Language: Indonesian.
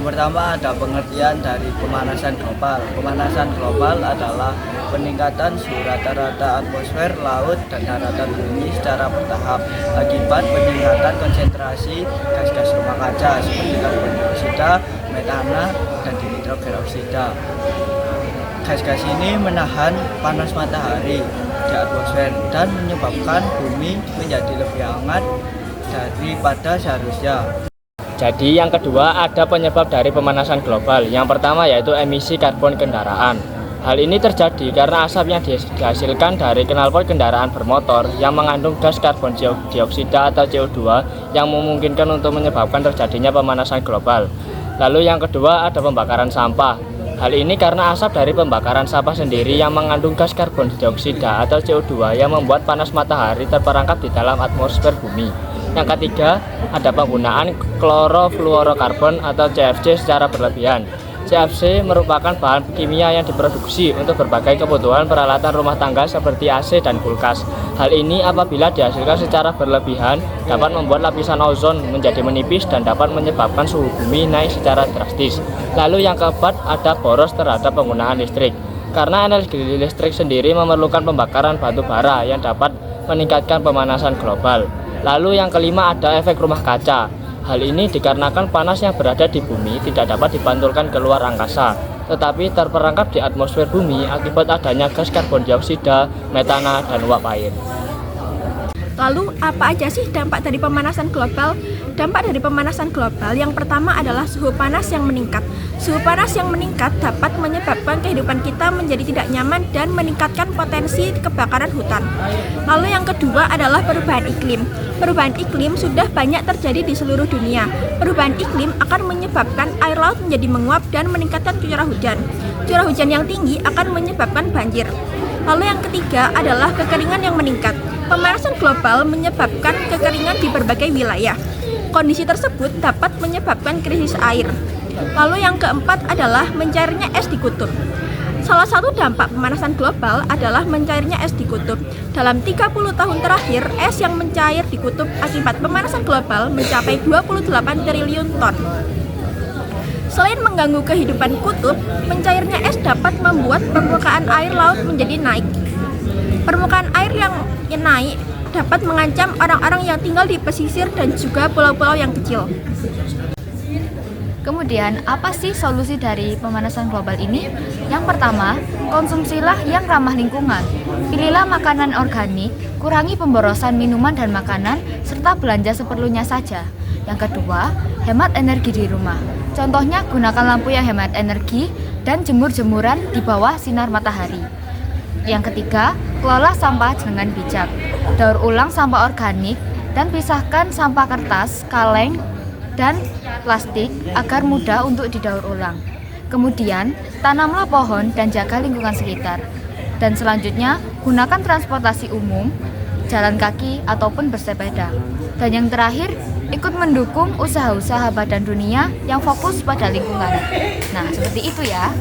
Yang pertama ada pengertian dari pemanasan global. Pemanasan global adalah peningkatan suhu rata-rata atmosfer, laut, dan daratan bumi secara bertahap akibat peningkatan konsentrasi gas-gas rumah kaca seperti karbon dioksida, metana, dan nitrogenoksida. Gas-gas ini menahan panas matahari di atmosfer dan menyebabkan bumi menjadi lebih hangat daripada seharusnya. Jadi yang kedua ada penyebab dari pemanasan global. Yang pertama yaitu emisi karbon kendaraan. Hal ini terjadi karena asap yang dihasilkan dari knalpot kendaraan bermotor yang mengandung gas karbon dioksida atau CO2 yang memungkinkan untuk menyebabkan terjadinya pemanasan global. Lalu yang kedua ada pembakaran sampah. Hal ini karena asap dari pembakaran sampah sendiri yang mengandung gas karbon dioksida atau CO2 yang membuat panas matahari terperangkap di dalam atmosfer bumi. Yang ketiga, ada penggunaan klorofluorokarbon atau CFC secara berlebihan. CFC merupakan bahan kimia yang diproduksi untuk berbagai kebutuhan peralatan rumah tangga seperti AC dan kulkas. Hal ini apabila dihasilkan secara berlebihan dapat membuat lapisan ozon menjadi menipis dan dapat menyebabkan suhu bumi naik secara drastis. Lalu yang keempat ada boros terhadap penggunaan listrik. Karena energi listrik sendiri memerlukan pembakaran batu bara yang dapat meningkatkan pemanasan global. Lalu yang kelima ada efek rumah kaca. Hal ini dikarenakan panas yang berada di bumi tidak dapat dipantulkan keluar angkasa, tetapi terperangkap di atmosfer bumi akibat adanya gas karbon dioksida, metana, dan uap air. Lalu apa aja sih dampak dari pemanasan global? Dampak dari pemanasan global yang pertama adalah suhu panas yang meningkat. Suhu panas yang meningkat dapat menyebabkan kehidupan kita menjadi tidak nyaman dan meningkatkan potensi kebakaran hutan. Lalu yang kedua adalah perubahan iklim. Perubahan iklim sudah banyak terjadi di seluruh dunia. Perubahan iklim akan menyebabkan air laut menjadi menguap dan meningkatkan curah hujan. Curah hujan yang tinggi akan menyebabkan banjir. Lalu yang ketiga adalah kekeringan yang meningkat. Pemanasan global menyebabkan kekeringan di berbagai wilayah. Kondisi tersebut dapat menyebabkan krisis air. Lalu yang keempat adalah mencairnya es di kutub. Salah satu dampak pemanasan global adalah mencairnya es di kutub. Dalam 30 tahun terakhir, es yang mencair di kutub akibat pemanasan global mencapai 28 triliun ton. Selain mengganggu kehidupan kutub, mencairnya es dapat membuat permukaan air laut menjadi naik. Permukaan air yang naik dapat mengancam orang-orang yang tinggal di pesisir dan juga pulau-pulau yang kecil. Kemudian, apa sih solusi dari pemanasan global ini? Yang pertama, konsumsilah yang ramah lingkungan. Pilihlah makanan organik, kurangi pemborosan minuman dan makanan, serta belanja seperlunya saja. Yang kedua, hemat energi di rumah. Contohnya, gunakan lampu yang hemat energi dan jemur-jemuran di bawah sinar matahari. Yang ketiga, kelola sampah dengan bijak. Daur ulang sampah organik dan pisahkan sampah kertas, kaleng, dan plastik agar mudah untuk didaur ulang. Kemudian, tanamlah pohon dan jaga lingkungan sekitar. Dan selanjutnya, gunakan transportasi umum, jalan kaki, ataupun bersepeda. Dan yang terakhir, ikut mendukung usaha-usaha Badan Dunia yang fokus pada lingkungan. Nah, seperti itu ya.